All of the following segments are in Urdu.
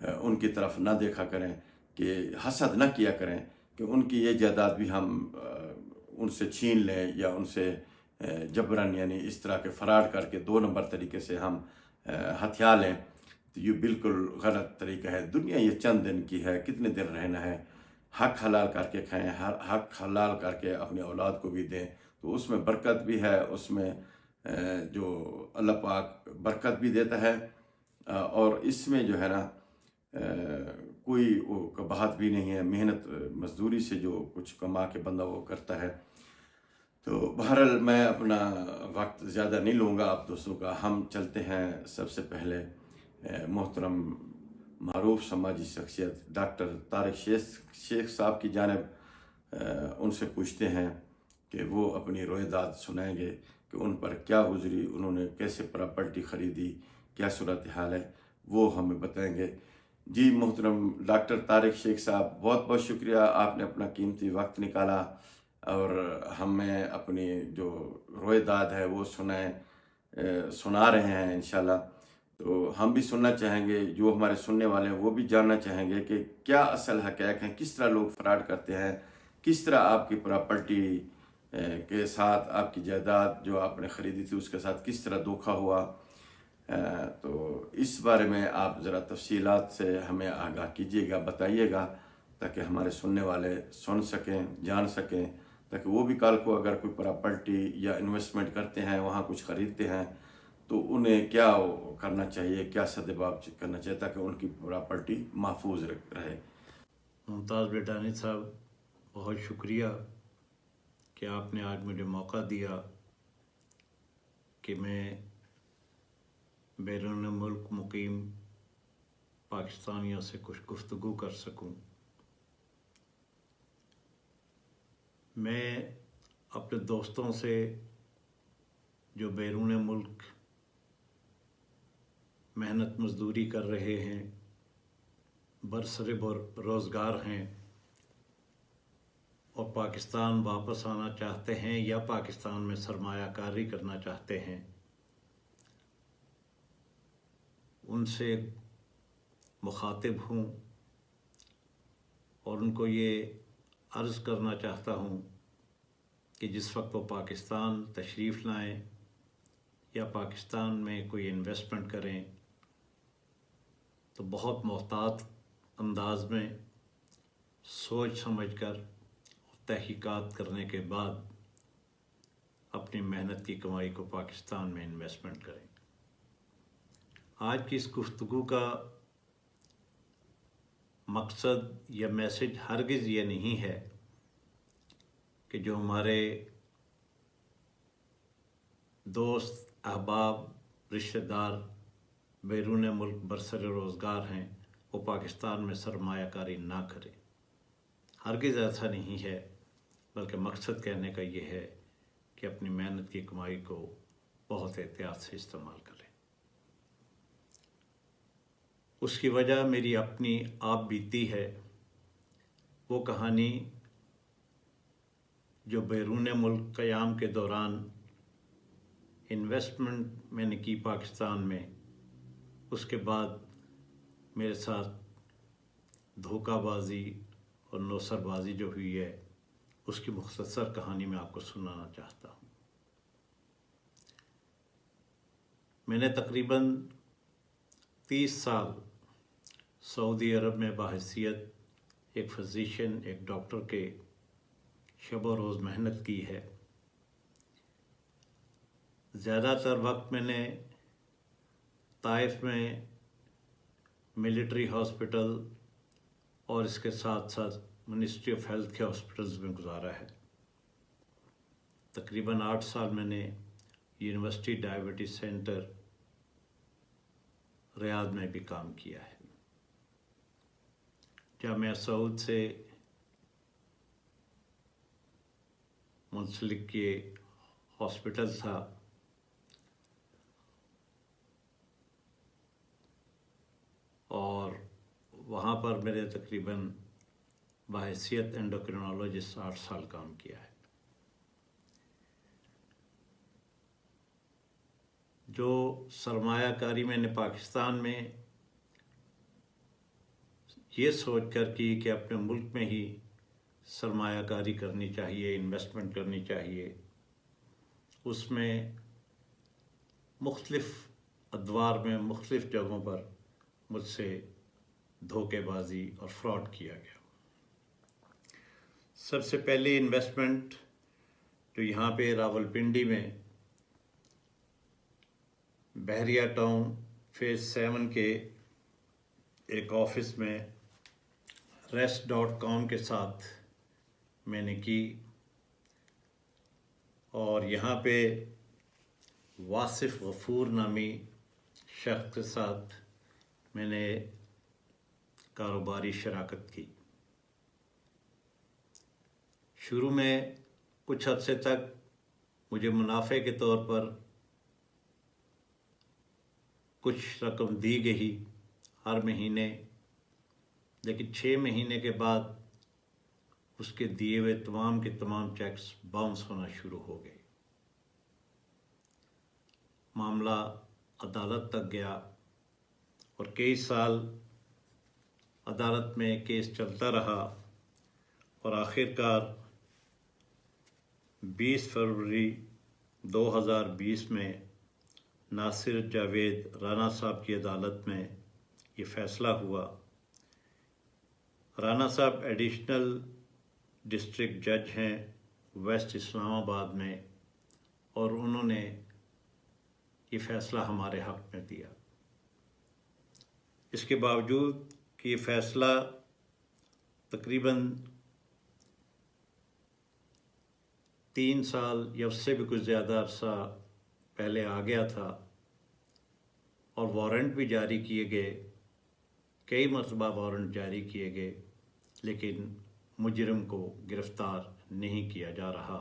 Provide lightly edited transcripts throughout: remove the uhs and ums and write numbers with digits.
ان کی طرف نہ دیکھا کریں، کہ حسد نہ کیا کریں کہ ان کی یہ جائیداد بھی ہم ان سے چھین لیں، یا ان سے جبراً یعنی اس طرح کے فراڈ کر کے 2 نمبر طریقے سے ہم ہتھیا لیں، تو یہ بالکل غلط طریقہ ہے۔ دنیا یہ چند دن کی ہے، کتنے دن رہنا ہے۔ حق حلال کر کے کھائیں، حق حلال کر کے اپنے اولاد کو بھی دیں، تو اس میں برکت بھی ہے، اس میں جو اللہ پاک برکت بھی دیتا ہے، اور اس میں جو ہے نا کوئی وہ کباہت بھی نہیں ہے۔ محنت مزدوری سے جو کچھ کما کے بندہ وہ کرتا ہے۔ تو بہرحال میں اپنا وقت زیادہ نہیں لوں گا آپ دوستوں کا، ہم چلتے ہیں سب سے پہلے محترم معروف سماجی شخصیت ڈاکٹر طارق شیخ صاحب کی جانب ان سے پوچھتے ہیں کہ وہ اپنی رویداد سنائیں گے کہ ان پر کیا گزری، انہوں نے کیسے پراپرٹی خریدی، کیا صورتحال ہے، وہ ہمیں بتائیں گے۔ جی محترم ڈاکٹر طارق شیخ صاحب، بہت بہت شکریہ، آپ نے اپنا قیمتی وقت نکالا اور ہمیں اپنی جو رویداد ہے وہ سنا رہے ہیں انشاءاللہ۔ تو ہم بھی سننا چاہیں گے، جو ہمارے سننے والے ہیں وہ بھی جاننا چاہیں گے کہ کیا اصل حقائق ہیں، کس طرح لوگ فراڈ کرتے ہیں، کس طرح آپ کی پراپرٹی کے ساتھ، آپ کی جائیداد جو آپ نے خریدی تھی اس کے ساتھ کس طرح دھوکہ ہوا۔ تو اس بارے میں آپ ذرا تفصیلات سے ہمیں آگاہ کیجیے گا، بتائیے گا، تاکہ ہمارے سننے والے سن سکیں، جان سکیں، تاکہ وہ بھی کل کو اگر کوئی پراپرٹی یا انویسٹمنٹ کرتے ہیں، وہاں کچھ خریدتے ہیں، تو انہیں کیا کرنا چاہیے، کیا سدباب کرنا چاہیے تاکہ ان کی پراپرٹی محفوظ رہے۔ ممتاز بڈانی صاحب، بہت شکریہ کہ آپ نے آج مجھے موقع دیا کہ میں بیرون ملک مقیم پاکستانیوں سے کچھ گفتگو کر سکوں۔ میں اپنے دوستوں سے جو بیرون ملک محنت مزدوری کر رہے ہیں، برسر روزگار ہیں اور پاکستان واپس آنا چاہتے ہیں یا پاکستان میں سرمایہ کاری کرنا چاہتے ہیں، ان سے مخاطب ہوں اور ان کو یہ عرض کرنا چاہتا ہوں کہ جس وقت وہ پاکستان تشریف لائیں یا پاکستان میں کوئی انویسٹمنٹ کریں تو بہت محتاط انداز میں سوچ سمجھ کر تحقیقات کرنے کے بعد اپنی محنت کی کمائی کو پاکستان میں انویسٹمنٹ کریں۔ آج کی اس گفتگو کا مقصد یا میسج ہرگز یہ نہیں ہے کہ جو ہمارے دوست، احباب، رشتہ دار بیرون ملک برسر روزگار ہیں وہ پاکستان میں سرمایہ کاری نہ کریں، ہرگز ایسا نہیں ہے، بلکہ مقصد کہنے کا یہ ہے کہ اپنی محنت کی کمائی کو بہت احتیاط سے استعمال کریں۔ اس کی وجہ میری اپنی آپ بیتی ہے، وہ کہانی جو بیرون ملک قیام کے دوران انویسٹمنٹ میں نے کی پاکستان میں، اس کے بعد میرے ساتھ دھوکہ بازی اور نوسر بازی جو ہوئی ہے، اس کی مختصر کہانی میں آپ کو سنانا چاہتا ہوں۔ میں نے تقریباً 30 سال سعودی عرب میں بحیثیت ایک فزیشین، ایک ڈاکٹر کے شب و روز محنت کی ہے۔ زیادہ تر وقت میں نے طائف میں ملٹری ہاسپٹل اور اس کے ساتھ ساتھ منسٹری آف ہیلتھ کے ہاسپٹلز میں گزارا ہے۔ تقریباً 8 سال میں نے یونیورسٹی ڈائبٹیز سینٹر ریاض میں بھی کام کیا ہے۔ جامعہ سعود سے منسلک یہ ہاسپٹل تھا، اور وہاں پر میرے تقریباً بحیثیت انڈوکرینالوجسٹ 8 سال کام کیا ہے۔ جو سرمایہ کاری میں نے پاکستان میں یہ سوچ کر کی کہ اپنے ملک میں ہی سرمایہ کاری کرنی چاہیے، انویسٹمنٹ کرنی چاہیے، اس میں مختلف ادوار میں مختلف جگہوں پر مجھ سے دھوکے بازی اور فراڈ کیا گیا۔ سب سے پہلی انویسٹمنٹ جو یہاں پہ راولپنڈی میں بحریہ ٹاؤن فیز 7 کے ایک آفس میں rest.com کے ساتھ میں نے کی، اور یہاں پہ واصف غفور نامی شخص کے ساتھ میں نے کاروباری شراکت کی۔ شروع میں کچھ عرصے تک مجھے منافع کے طور پر کچھ رقم دی گئی ہر مہینے، لیکن 6 مہینے کے بعد اس کے دیے ہوئے تمام کے تمام چیکس باؤنس ہونا شروع ہو گئے۔ معاملہ عدالت تک گیا اور کئی سال عدالت میں کیس چلتا رہا، اور آخر کار 20 فروری 2020 میں ناصر جاوید رانا صاحب کی عدالت میں یہ فیصلہ ہوا۔ رانا صاحب ایڈیشنل ڈسٹرکٹ جج ہیں ویسٹ اسلام آباد میں، اور انہوں نے یہ فیصلہ ہمارے حق میں دیا۔ اس کے باوجود کہ یہ فیصلہ تقریباً 3 سال یا اس سے بھی کچھ زیادہ عرصہ پہلے آ گیا تھا، اور وارنٹ بھی جاری کیے گئے، کئی مرتبہ وارنٹ جاری کیے گئے، لیکن مجرم کو گرفتار نہیں کیا جا رہا،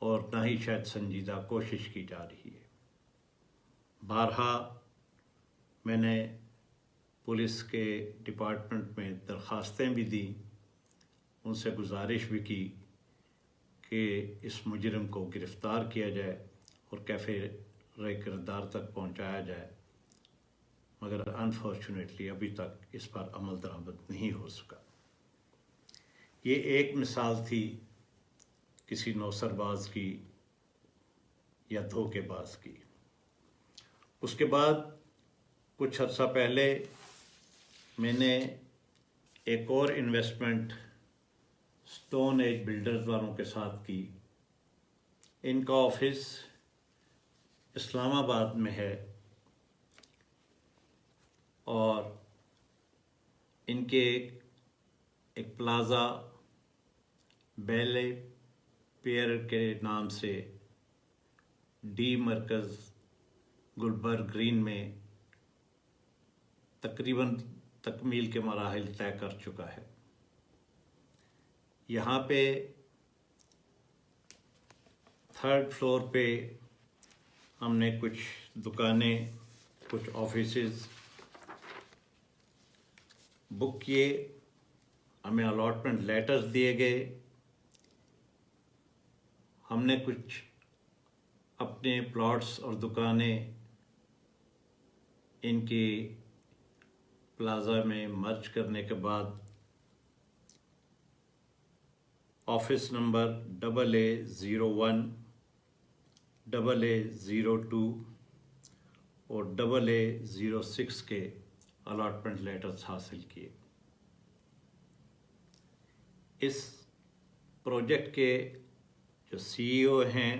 اور نہ ہی شاید سنجیدہ کوشش کی جا رہی ہے۔ بارہا میں نے پولیس کے ڈپارٹمنٹ میں درخواستیں بھی دیں، ان سے گزارش بھی کی کہ اس مجرم کو گرفتار کیا جائے اور کیفے کردار تک پہنچایا جائے، مگر انفارچونیٹلی ابھی تک اس پر عمل درآمد نہیں ہو سکا۔ یہ ایک مثال تھی کسی نوسر باز کی یا دھوکے باز کی۔ اس کے بعد کچھ عرصہ پہلے میں نے ایک اور انویسٹمنٹ اسٹون ایج بلڈرز والوں کے ساتھ کی۔ ان کا آفس اسلام آباد میں ہے، اور ان کے ایک پلازا بیلے پیئر کے نام سے ڈی مرکز گلبرگ گرین میں تقریباً تکمیل کے مراحل طے کر چکا ہے۔ یہاں پہ 3rd فلور پہ ہم نے کچھ دکانیں، کچھ آفیسز بک کیے، ہمیں الاٹمنٹ لیٹرز دیے گئے، ہم نے کچھ اپنے پلاٹس اور دکانیں ان کی پلازا میں مرج کرنے کے بعد آفس نمبر AA01 AA02 اور AA06 کے الاٹمنٹ لیٹرز حاصل کیے۔ اس پروجیکٹ کے جو CEO ہیں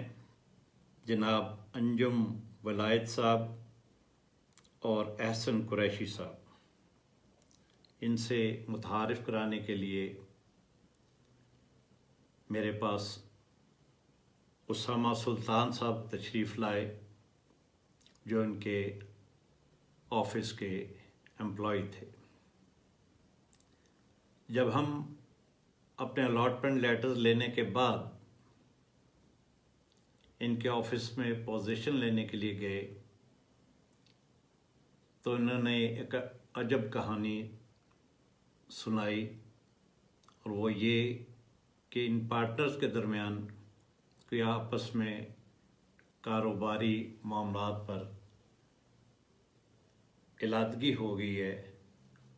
جناب انجم ولائد صاحب اور احسن قریشی صاحب، ان سے متعارف کرانے کے لیے میرے پاس اسامہ سلطان صاحب تشریف لائے، جو ان کے آفس کے امپلائی تھے۔ جب ہم اپنے الاٹمنٹ لیٹرز لینے کے بعد ان کے آفس میں پوزیشن لینے کے لیے گئے، تو انہوں نے ایک عجب کہانی سنائی، اور وہ یہ کہ ان پارٹنرز کے درمیان کوئی آپس میں کاروباری معاملات پر علادگی ہو گئی ہے،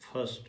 1st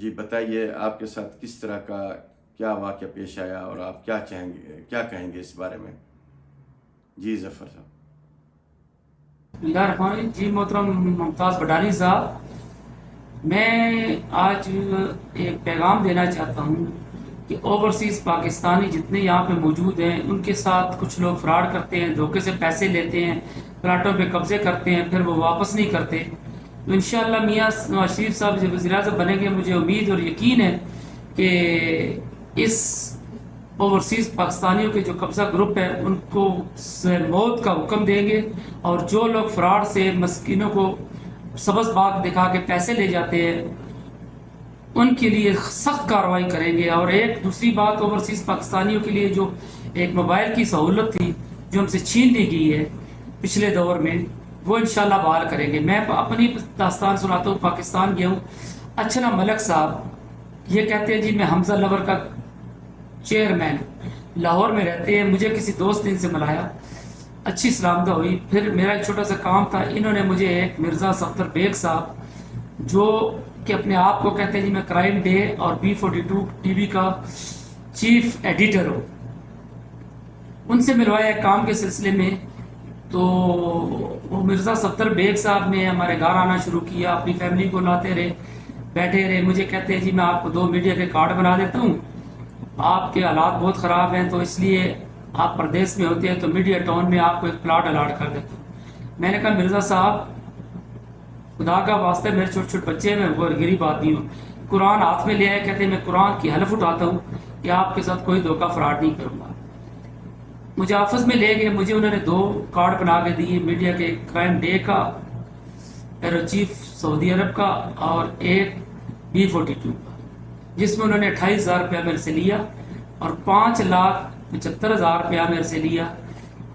جی بتائیے آپ کے ساتھ کس طرح کا کیا واقعہ پیش آیا اور آپ کیا کہیں گے اس بارے میں؟ جی ظفر صاحب۔ جی محترم ممتاز بڈانی صاحب، میں آج ایک پیغام دینا چاہتا ہوں کہ اوورسیز پاکستانی جتنے یہاں پہ موجود ہیں ان کے ساتھ کچھ لوگ فراڈ کرتے ہیں، دھوکے سے پیسے لیتے ہیں، پلاٹوں پہ قبضے کرتے ہیں، پھر وہ واپس نہیں کرتے۔ تو انشاءاللہ میاں نواز شریف صاحب جب وزیر اعظم بنیں گے، مجھے امید اور یقین ہے کہ اس اوورسیز پاکستانیوں کے جو قبضہ گروپ ہے ان کو موت کا حکم دیں گے، اور جو لوگ فراڈ سے مسکینوں کو سبز باغ دکھا کے پیسے لے جاتے ہیں ان کے لیے سخت کارروائی کریں گے۔ اور ایک دوسری بات، اوورسیز پاکستانیوں کے لیے جو ایک موبائل کی سہولت تھی جو ہم سے چھین لی گئی ہے پچھلے دور میں، وہ انشاءاللہ بحال کریں گے۔ میں اپنی داستان سناتا ہوں۔ پاکستان گیا ہوں، اچھنا ملک صاحب یہ کہتے ہیں جی میں حمزہ لور کا چیئرمین لاہور میں رہتے ہیں، مجھے کسی دوست نے ان سے ملایا، اچھی سلامتہ ہوئی۔ پھر میرا ایک چھوٹا سا کام تھا، انہوں نے مجھے ایک مرزا صفدر بیگ صاحب جو کہ اپنے آپ کو کہتے ہیں جی میں کرائم ڈے اور B42 ٹی وی کا چیف ایڈیٹر ہوں، ان سے ملوایا ایک کام کے سلسلے میں۔ تو وہ مرزا صفدر بیگ صاحب نے ہمارے گھر آنا شروع کیا، اپنی فیملی کو لاتے رہے، بیٹھے رہے، مجھے کہتے ہیں جی میں آپ کو 2 میڈیا کے کارڈ بنا دیتا ہوں، آپ کے حالات بہت خراب ہیں تو اس لیے آپ پردیس میں ہوتے ہیں تو میڈیا ٹاؤن میں آپ کو ایک پلاٹ الاٹ کر دیتا ہوں۔ میں نے کہا مرزا صاحب خدا کا واسطہ، میرے چھوٹے چھوٹے بچے، میں وہ غریب آدمی ہوں، قرآن ہاتھ میں لے آئے، کہتے ہیں میں قرآن کی حلف اٹھاتا ہوں کہ آپ کے ساتھ کوئی دھوکہ فراڈ نہیں کروں گا۔ مجھے آفس میں لے گئے، مجھے انہوں نے 2 کارڈ بنا کے دیے، میڈیا کے کرائم ڈے کا، ایرو چیف سعودی عرب کا، اور ایک B42 کا، جس میں انہوں نے 28,000 روپیہ میرے سے لیا اور 5,75,000 روپیہ میرے سے لیا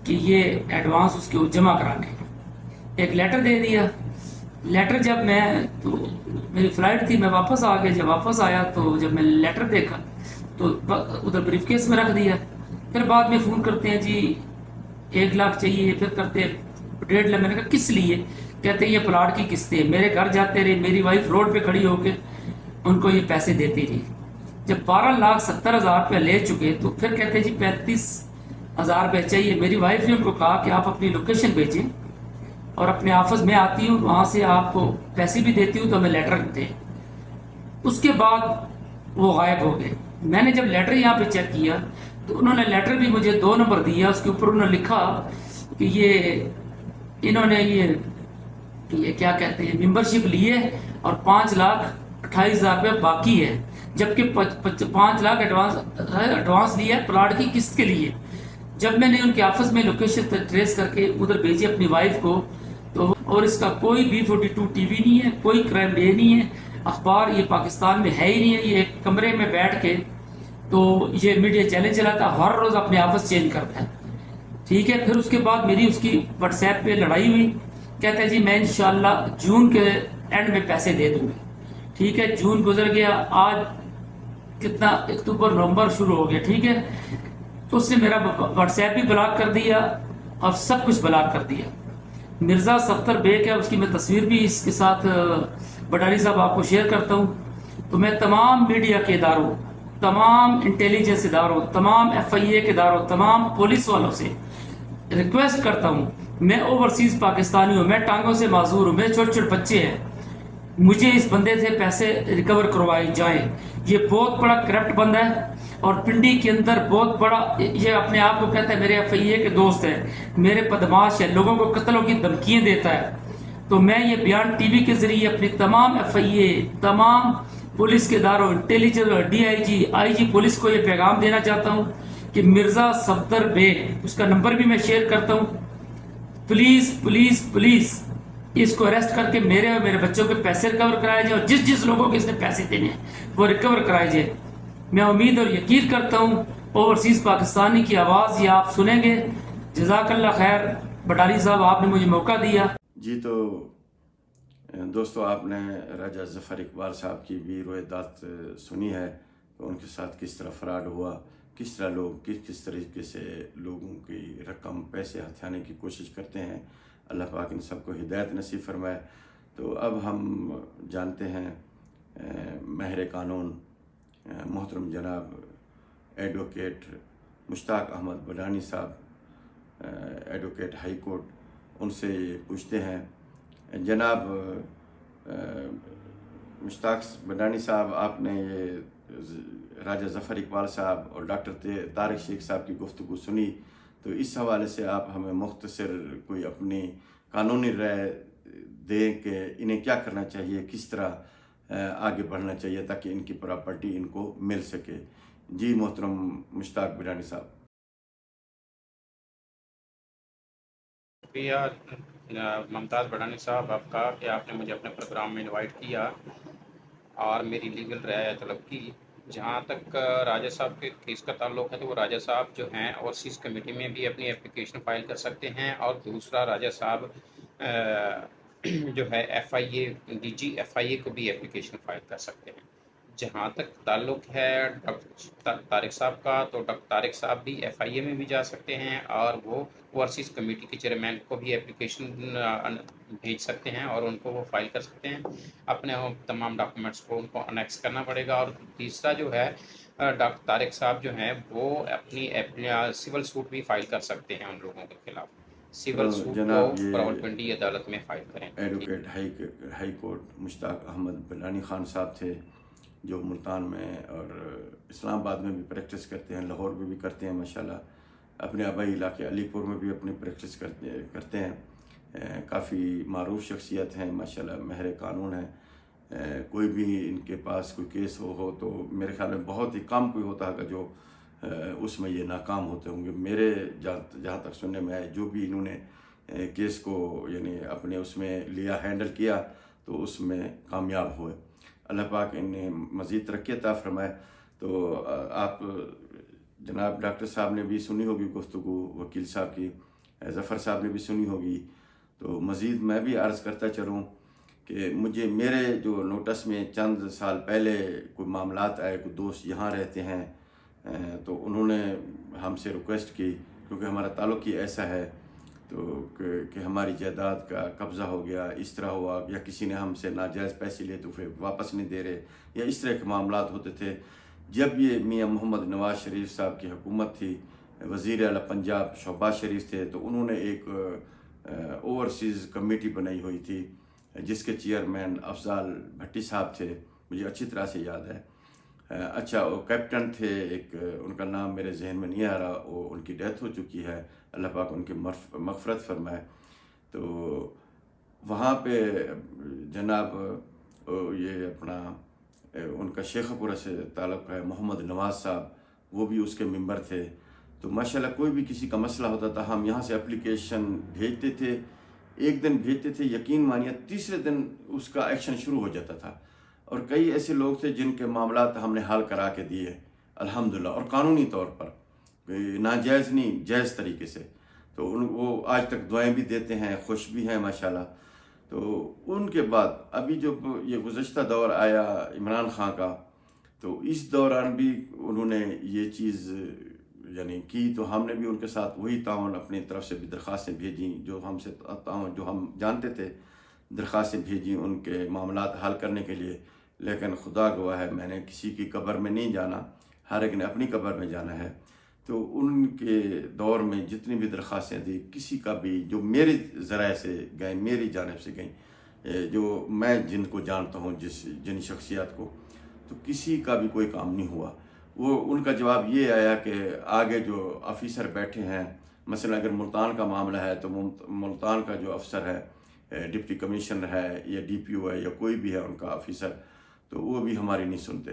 کہ یہ ایڈوانس اس کے جمع کرانے۔ ایک لیٹر دے دیا۔ لیٹر جب میں، تو میری فلائٹ تھی، میں واپس آ گیا، جب واپس آیا تو جب میں لیٹر دیکھا تو ادھر بریف کیس میں رکھ دیا۔ پھر بعد میں فون کرتے ہیں جی 1 لاکھ چاہیے، پھر کرتے ہیں 1.5 لاکھ۔ میں نے کہا کس لیے؟ کہتے ہیں یہ پلاٹ کی قسطیں، میرے گھر جاتے رہے، میری وائف روڈ پہ کھڑی ہو کے ان کو یہ پیسے دیتی رہی۔ جب 12,70,000 روپیہ لے چکے تو پھر کہتے ہیں جی 35,000 روپیہ چاہیے۔ میری وائف نے ان کو کہا کہ آپ اپنی لوکیشن بھیجیں اور اپنے آفس میں آتی ہوں، وہاں سے آپ کو پیسے بھی دیتی ہوں تو ہمیں لیٹر دیں۔ اس کے بعد وہ غائب ہو گئے۔ میں نے جب لیٹر یہاں پہ چیک کیا تو انہوں نے لیٹر بھی مجھے 2 نمبر دیا، اس کے اوپر انہوں نے لکھا کہ یہ انہوں نے یہ کیا کہتے ہیں ممبرشپ لی ہے اور 5,28,000 روپے باقی ہے، جبکہ 5 لاکھ ایڈوانس لیا ہے پلاٹ کی قسط کے لیے۔ جب میں نے ان کے آفس میں لوکیشن ٹریس کر کے ادھر بھیجی اپنی وائف کو، تو اور اس کا کوئی B42 ٹی وی نہیں ہے، کوئی کرائم ڈے نہیں ہے، اخبار یہ پاکستان میں ہے ہی نہیں ہے، یہ ایک کمرے میں بیٹھ کے تو یہ میڈیا چیلنج چلاتا ہے، ہر روز اپنے آفس چینج کرتا ہے، ٹھیک ہے۔ پھر اس کے بعد میری اس کی واٹس ایپ پہ لڑائی ہوئی، کہتا ہے جی میں انشاءاللہ جون کے اینڈ میں پیسے دے دوں گا، ٹھیک ہے۔ جون گزر گیا، آج کتنا اکتوبر نومبر شروع ہو گیا، ٹھیک ہے۔ تو اس نے میرا واٹس ایپ بھی بلاک کر دیا اور سب کچھ بلاک کر دیا۔ مرزا صفدر بیگ ہے، اس کی میں تصویر بھی اس کے ساتھ بٹاری صاحب آپ کو شیئر کرتا ہوں۔ تو میں تمام میڈیا کے اداروں، تمام انٹیلیجنس اداروں، تمام FIA کے اداروں، تمام پولیس والوں سے ریکویسٹ کرتا ہوں، میں اوورسیز پاکستانی ہوں، میں ٹانگوں سے معذور ہوں، میرے چھوٹے چھوٹے بچے ہیں، مجھے اس بندے سے پیسے ریکور کروائے جائیں۔ یہ بہت بڑا کرپٹ بندہ ہے اور پنڈی کے اندر بہت بڑا، یہ اپنے آپ کو کہتا ہے میرے FIA کے دوست ہیں، میرے بدماش ہے، لوگوں کو قتلوں کی دھمکیاں دیتا ہے۔ تو میں یہ بیان ٹی وی کے ذریعے اپنی تمام FIA، تمام پولیس کے اداروں، انٹیلیجنس، DIG، IG پولیس کو یہ پیغام دینا چاہتا ہوں کہ مرزا صفدر بیگ، اس کا نمبر بھی میں شیئر کرتا ہوں، پلیز پلیز پلیز اس کو اریسٹ کر کے میرے اور میرے بچوں کے پیسے ریکور کرائے جائے، اور جس لوگوں کو اس نے پیسے دینے ہیں وہ ریکور کرائے جائے۔ میں امید اور یقین کرتا ہوں اوورسیز پاکستانی کی آواز یہ آپ سنیں گے۔ جزاک اللہ خیر بٹاری صاحب، آپ نے مجھے موقع دیا۔ جی تو دوستو، آپ نے راجہ ظفر اقبال صاحب کی بھی روایت سنی ہے کہ ان کے ساتھ کس طرح فراڈ ہوا، کس طرح لوگ کس طریقے سے لوگوں کی رقم پیسے ہتھیانے کی کوشش کرتے ہیں۔ اللہ پاک ان سب کو ہدایت نصیب فرمائے۔ تو اب ہم جانتے ہیں ماہر قانون محترم جناب ایڈوکیٹ مشتاق احمد بڈانی صاحب ایڈوکیٹ ہائی کورٹ، ان سے پوچھتے ہیں۔ جناب مشتاق بڈانی صاحب، آپ نے یہ راجہ ظفر اقبال صاحب اور ڈاکٹر طارق شیخ صاحب کی گفتگو سنی، تو اس حوالے سے آپ ہمیں مختصر کوئی اپنی قانونی رائے دیں کہ انہیں کیا کرنا چاہیے، کس طرح آگے بڑھنا چاہیے تاکہ ان کی پراپرٹی ان کو مل سکے۔ جی محترم مشتاق بڈانی صاحب۔ شکریہ ممتاز بڈانی صاحب آپ کا کہ آپ نے مجھے اپنے پروگرام میں انوائٹ کیا اور میری لیگل رائے طلب کی۔ جہاں تک راجہ صاحب کے کیس کا تعلق ہے تو وہ راجہ صاحب جو ہیں اوورسیز کمیٹی میں بھی اپنی اپلیکیشن فائل کر سکتے ہیں، اور دوسرا راجہ صاحب جو ہے ڈی جی ایف آئی اے کو بھی اپلیکیشن فائل کر سکتے ہیں۔ جہاں تک تعلق ہے ڈاکٹر طارق صاحب کا، تو ڈاکٹر طارق صاحب بھی ایف آئی اے میں بھی جا سکتے ہیں، اور وہ اوورسیز کمیٹی کے چیئرمین کو بھی اپلیکیشن بھیج سکتے ہیں اور ان کو وہ فائل کر سکتے ہیں۔ اپنے تمام ڈاکومنٹس کو ان کو انیکس کرنا پڑے گا۔ اور تیسرا جو ہے ڈاکٹر طارق صاحب جو ہیں وہ اپنی سول سوٹ بھی فائل کر سکتے ہیں ان لوگوں کے خلاف۔ سول سوٹ کو جناب یہ راولپنڈی عدالت میں فائل کریں۔ ایڈوکیٹ ہائی کورٹ مشتاق احمد بڈانی خان صاحب تھے، جو ملتان میں اور اسلام آباد میں بھی پریکٹس کرتے ہیں، لاہور میں بھی کرتے ہیں ماشاءاللہ، اپنے آبائی علاقے علی پور میں بھی اپنی پریکٹس کرتے ہیں۔ کافی معروف شخصیت ہیں ماشاءاللہ، ماہر قانون ہیں۔ کوئی بھی ان کے پاس کوئی کیس ہو تو میرے خیال میں بہت ہی کم کوئی ہوتا ہے جو اس میں یہ ناکام ہوتے ہوں گے۔ میرے جہاں تک سننے میں آئے، جو بھی انہوں نے کیس کو یعنی اپنے اس میں لیا، ہینڈل کیا، تو اس میں کامیاب ہوئے۔ اللہ پاک انہیں مزید ترقی عطا فرمائے۔ تو آپ جناب ڈاکٹر صاحب نے بھی سنی ہوگی گفتگو وکیل صاحب کی، ظفر صاحب نے بھی سنی ہوگی، تو مزید میں بھی عرض کرتا چلوں کہ میرے جو نوٹس میں چند سال پہلے کوئی معاملات آئے، کوئی دوست یہاں رہتے ہیں، تو انہوں نے ہم سے ریکویسٹ کی، کیونکہ ہمارا تعلق ہی ایسا ہے، تو کہ ہماری جائیداد کا قبضہ ہو گیا، اس طرح ہوا، یا کسی نے ہم سے ناجائز پیسے لیے تو پھر واپس نہیں دے رہے، یا اس طرح کے معاملات ہوتے تھے۔ جب یہ میاں محمد نواز شریف صاحب کی حکومت تھی، وزیر اعلیٰ پنجاب شہباز شریف تھے، تو انہوں نے ایک اوورسیز کمیٹی بنائی ہوئی تھی جس کے چیئرمین افضال بھٹی صاحب تھے، مجھے اچھی طرح سے یاد ہے۔ اچھا، وہ کیپٹن تھے ایک، ان کا نام میرے ذہن میں نہیں آ رہا، وہ ان کی ڈیتھ ہو چکی ہے، اللہ پاک ان کی مغفرت فرمائے۔ تو وہاں پہ جناب یہ اپنا ان کا شیخ پورہ سے تعلق ہے محمد نواز صاحب، وہ بھی اس کے ممبر تھے۔ تو ماشاءاللہ کوئی بھی کسی کا مسئلہ ہوتا تھا، ہم یہاں سے اپلیکیشن بھیجتے تھے، ایک دن بھیجتے تھے، یقین مانیے تیسرے دن اس کا ایکشن شروع ہو جاتا تھا۔ اور کئی ایسے لوگ تھے جن کے معاملات ہم نے حل کرا کے دیے الحمدللہ، اور قانونی طور پر، ناجائز نہیں، جائز طریقے سے۔ تو وہ آج تک دعائیں بھی دیتے ہیں، خوش بھی ہیں ماشاءاللہ۔ تو ان کے بعد ابھی جو یہ گزشتہ دور آیا عمران خان کا، تو اس دوران بھی انہوں نے یہ چیز یعنی کی، تو ہم نے بھی ان کے ساتھ وہی تعاون اپنی طرف سے بھی درخواستیں بھیجیں، جو ہم جانتے تھے، درخواستیں بھیجیں ان کے معاملات حل کرنے کے لیے۔ لیکن خدا گواہ ہے، میں نے کسی کی قبر میں نہیں جانا، ہر ایک نے اپنی قبر میں جانا ہے۔ تو ان کے دور میں جتنی بھی درخواستیں دی، کسی کا بھی جو میرے ذرائع سے گئیں، میری جانب سے گئیں، جو میں جن کو جانتا ہوں، جن شخصیات کو، تو کسی کا بھی کوئی کام نہیں ہوا۔ وہ ان کا جواب یہ آیا کہ آگے جو آفیسر بیٹھے ہیں، مثلا اگر ملتان کا معاملہ ہے تو ملتان کا جو افسر ہے، ڈپٹی کمشنر ہے یا ڈی پی او ہے یا کوئی بھی ہے ان کا آفیسر، تو وہ بھی ہماری نہیں سنتے۔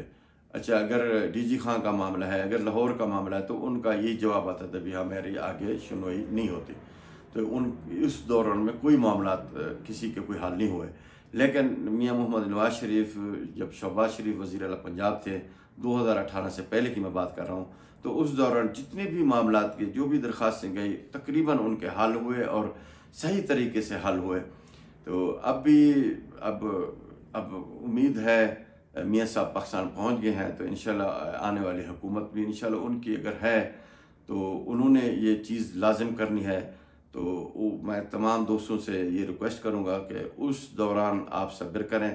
اچھا، اگر ڈی جی خان کا معاملہ ہے، اگر لاہور کا معاملہ ہے، تو ان کا یہی جواب آتا تھا بھی ہماری آگے سنوائی نہیں ہوتی۔ تو اس دوران میں کوئی معاملات کسی کے کوئی حل نہیں ہوئے۔ لیکن میاں محمد نواز شریف جب شہباز شریف وزیر اعلیٰ پنجاب تھے، 2018 سے پہلے کی میں بات کر رہا ہوں، تو اس دوران جتنے بھی معاملات کے جو بھی درخواستیں گئی، تقریباً ان کے حل ہوئے اور صحیح طریقے سے حل ہوئے۔ تو اب امید ہے میاں صاحب پاکستان پہنچ گئے ہیں، تو انشاءاللہ آنے والی حکومت بھی انشاءاللہ ان کی اگر ہے تو انہوں نے یہ چیز لازم کرنی ہے۔ تو میں تمام دوستوں سے یہ ریکویسٹ کروں گا کہ اس دوران آپ صبر کریں،